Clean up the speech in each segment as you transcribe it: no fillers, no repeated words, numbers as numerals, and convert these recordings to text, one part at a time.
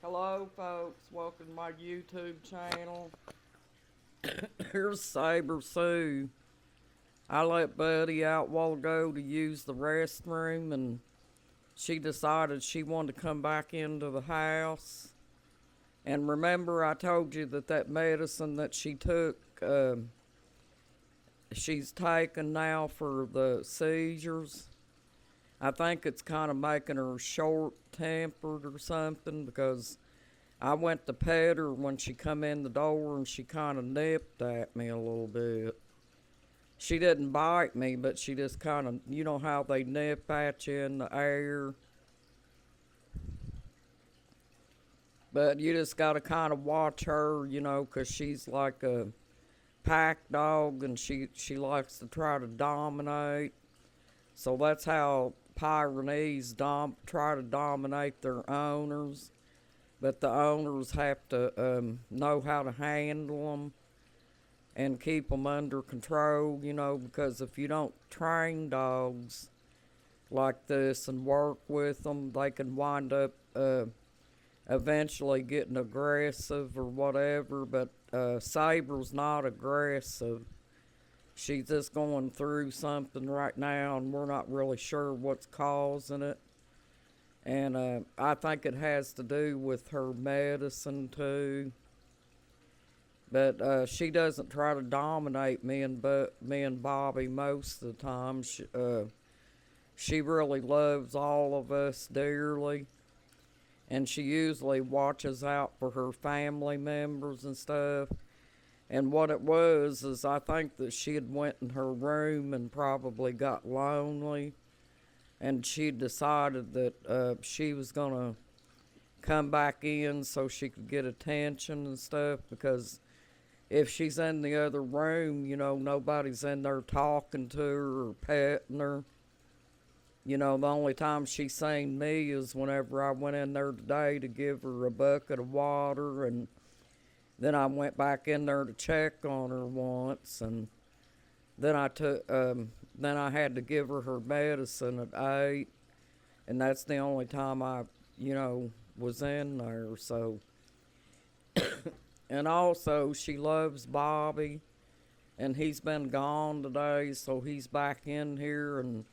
Hello, folks. Welcome to my YouTube channel. Here's Saber Sue. I let Buddy out a while ago to use the restroom, and she decided she wanted to come back into the house. And remember, I told you that medicine that she took, she's taken now for the seizures. I think it's kind of making her short tempered or something because I went to pet her when she come in the door and she kind of nipped at me a little bit. She didn't bite me, but she just kind of, you know how they nip at you in the air. But you just got to kind of watch her, you know, 'cause she's like a pack dog and she likes to try to dominate. So that's how Pyrenees try to dominate their owners. But the owners have to know how to handle them and keep them under control, you know, because if you don't train dogs like this and work with them, they can wind up eventually getting aggressive or whatever. But Saber's not aggressive. She's just going through something right now, and we're not really sure what's causing it. And I think it has to do with her medicine too. But she doesn't try to dominate me and Bobby most of the time. She really loves all of us dearly, and she usually watches out for her family members and stuff. And what it was is I think that she had went in her room and probably got lonely, and she decided that she was gonna come back in so she could get attention and stuff because if she's in the other room, you know, nobody's in there talking to her or petting her. You know, the only time she's seen me is whenever I went in there today to give her a bucket of water, and then I went back in there to check on her once, and then I had to give her medicine at 8, and that's the only time I, you know, was in there. So, and also she loves Bobby, and he's been gone today, so he's back in here, and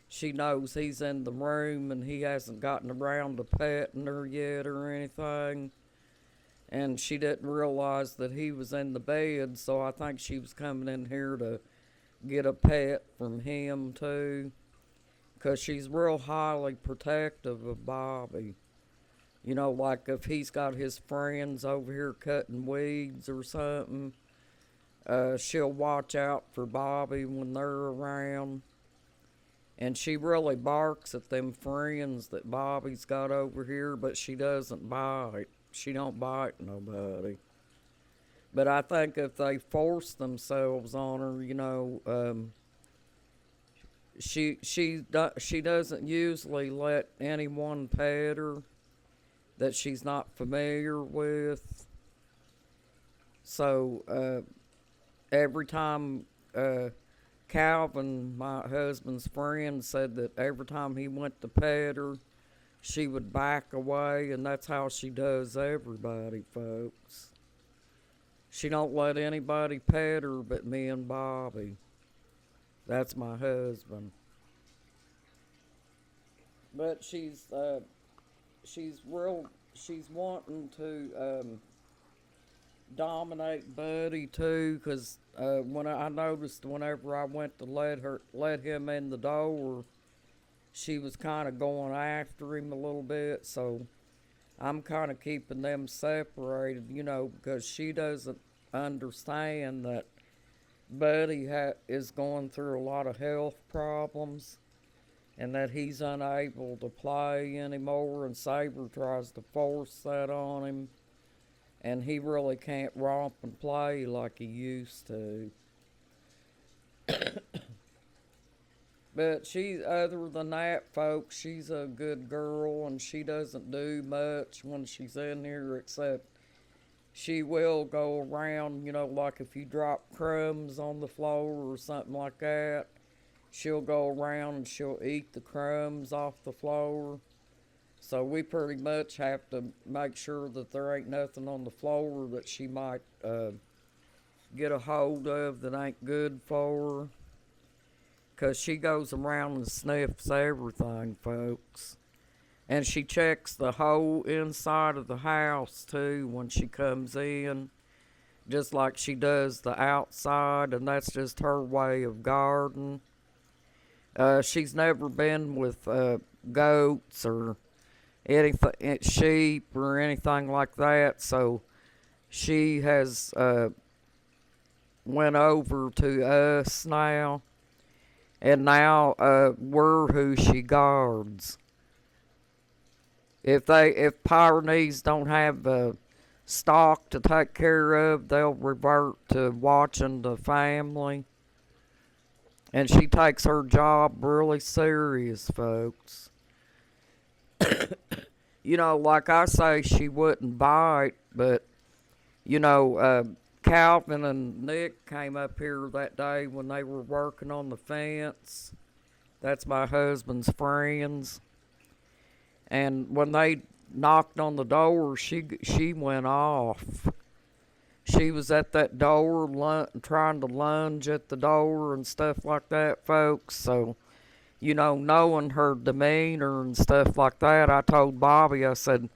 she knows he's in the room, and he hasn't gotten around to petting her yet or anything. And she didn't realize that he was in the bed, so I think she was coming in here to get a pet from him too, 'cause she's real highly protective of Bobby. You know, like if he's got his friends over here cutting weeds or something, she'll watch out for Bobby when they're around. And she really barks at them friends that Bobby's got over here, but she doesn't bite. She don't bite nobody. But I think if they force themselves on her, you know, she doesn't usually let anyone pet her that she's not familiar with. So every time Calvin, my husband's friend, said that every time he went to pet her, she would back away, and that's how she does everybody, folks. She don't let anybody pet her but me and Bobby. That's my husband. But she's wanting to dominate Buddy too, 'cause when I noticed whenever I went to let him in the door, she was kind of going after him a little bit. So I'm kind of keeping them separated, you know, because she doesn't understand that Buddy is going through a lot of health problems and that he's unable to play anymore, and Saber tries to force that on him, and he really can't romp and play like he used to. But other than that, folks, she's a good girl, and she doesn't do much when she's in here except she will go around, you know, like if you drop crumbs on the floor or something like that, she'll go around and she'll eat the crumbs off the floor. So we pretty much have to make sure that there ain't nothing on the floor that she might get a hold of that ain't good for her. Because she goes around and sniffs everything, folks. And she checks the whole inside of the house, too, when she comes in, just like she does the outside, and that's just her way of guarding. She's never been with goats or anything, sheep or anything like that, so she has went over to us now, and now we're who she guards. If Pyrenees don't have stock to take care of, they'll revert to watching the family. And she takes her job really serious, folks. You know, like I say, she wouldn't bite, but, you know, Calvin and Nick came up here that day when they were working on the fence. That's my husband's friends. And when they knocked on the door, she went off. She was at that door trying to lunge at the door and stuff like that, folks. So, you know, knowing her demeanor and stuff like that, I told Bobby, I said,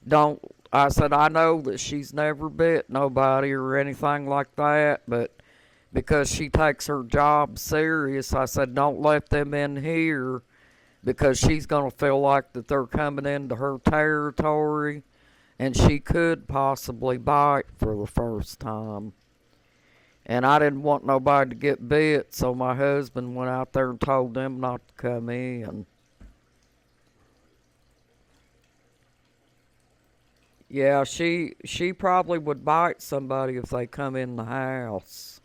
I know that she's never bit nobody or anything like that, but because she takes her job serious, I said, don't let them in here because she's going to feel like that they're coming into her territory and she could possibly bite for the first time. And I didn't want nobody to get bit, so my husband went out there and told them not to come in. Yeah, she probably would bite somebody if they come in the house.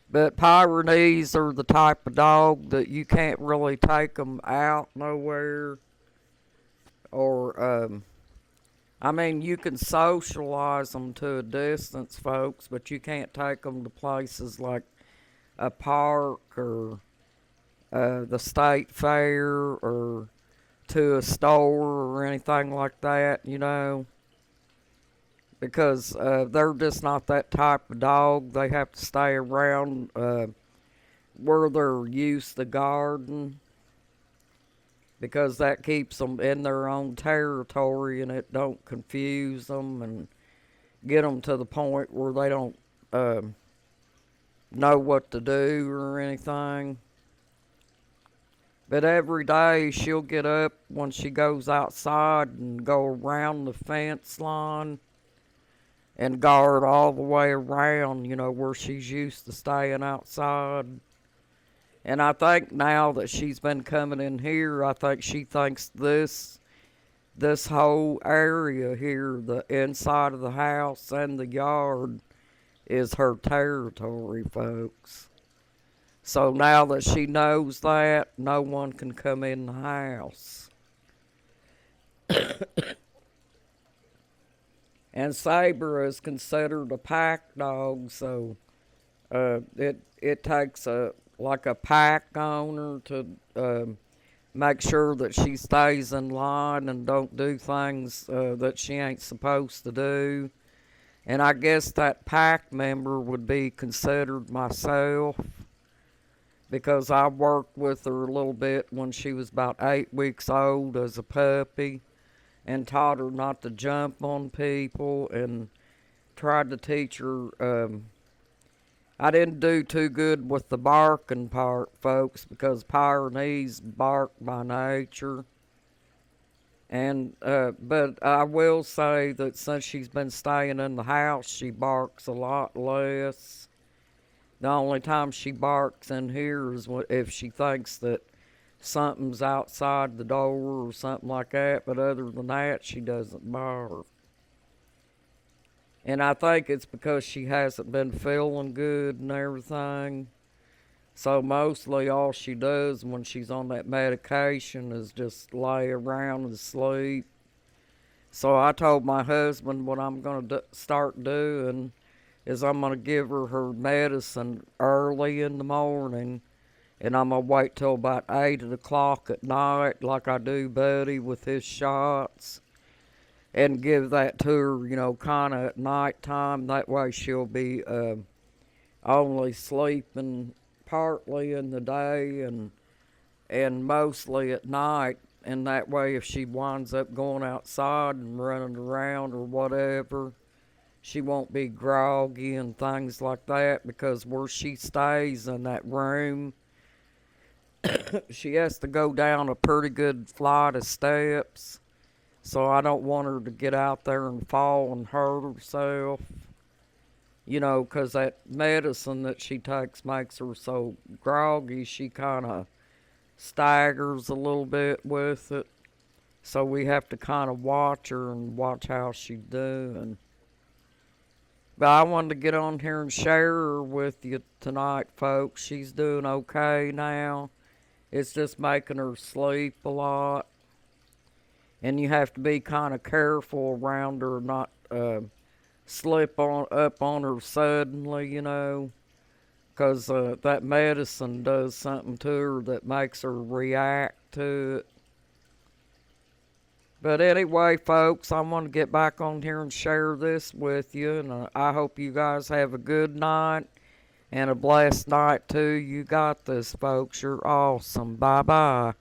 But Pyrenees are the type of dog that you can't really take them out nowhere. Or, I mean, you can socialize them to a distance, folks, but you can't take them to places like a park or the state fair or to a store or anything like that, you know, because they're just not that type of dog. They have to stay around where they're used to garden because that keeps them in their own territory and it don't confuse them and get them to the point where they don't know what to do or anything. But every day she'll get up when she goes outside and go around the fence line and guard all the way around, you know, where she's used to staying outside. And I think now that she's been coming in here, I think she thinks this whole area here, the inside of the house and the yard, is her territory, folks. So now that she knows that, no one can come in the house. And Sabera is considered a pack dog, so it takes a pack owner to make sure that she stays in line and don't do things that she ain't supposed to do. And I guess that pack member would be considered myself because I worked with her a little bit when she was about 8 weeks old as a puppy and taught her not to jump on people and tried to teach her. I didn't do too good with the barking part, folks, because Pyrenees bark by nature. And but I will say that since she's been staying in the house, she barks a lot less. The only time she barks in here is if she thinks that something's outside the door or something like that. But other than that, she doesn't bark. And I think it's because she hasn't been feeling good and everything. So mostly all she does when she's on that medication is just lay around and sleep. So I told my husband what I'm going to start doing is I'm going to give her medicine early in the morning And I'm going to wait till about 8 o'clock at night, like I do Buddy with his shots, and give that to her, kind of at nighttime. That way she'll be only sleeping partly in the day and mostly at night. And that way, if she winds up going outside and running around or whatever, she won't be groggy and things like that, because where she stays in that room, she has to go down a pretty good flight of steps. So I don't want her to get out there and fall and hurt herself, 'cause that medicine that she takes makes her so groggy, she kind of staggers a little bit with it. So we have to kind of watch her and watch how she's doing. But I wanted to get on here and share her with you tonight, folks. She's doing okay now. It's just making her sleep a lot. And you have to be kind of careful around her, not slip up on her suddenly, because that medicine does something to her that makes her react to it. But anyway, folks, I want to get back on here and share this with you, and I hope you guys have a good night and a blessed night too. You got this, folks. You're awesome. Bye bye.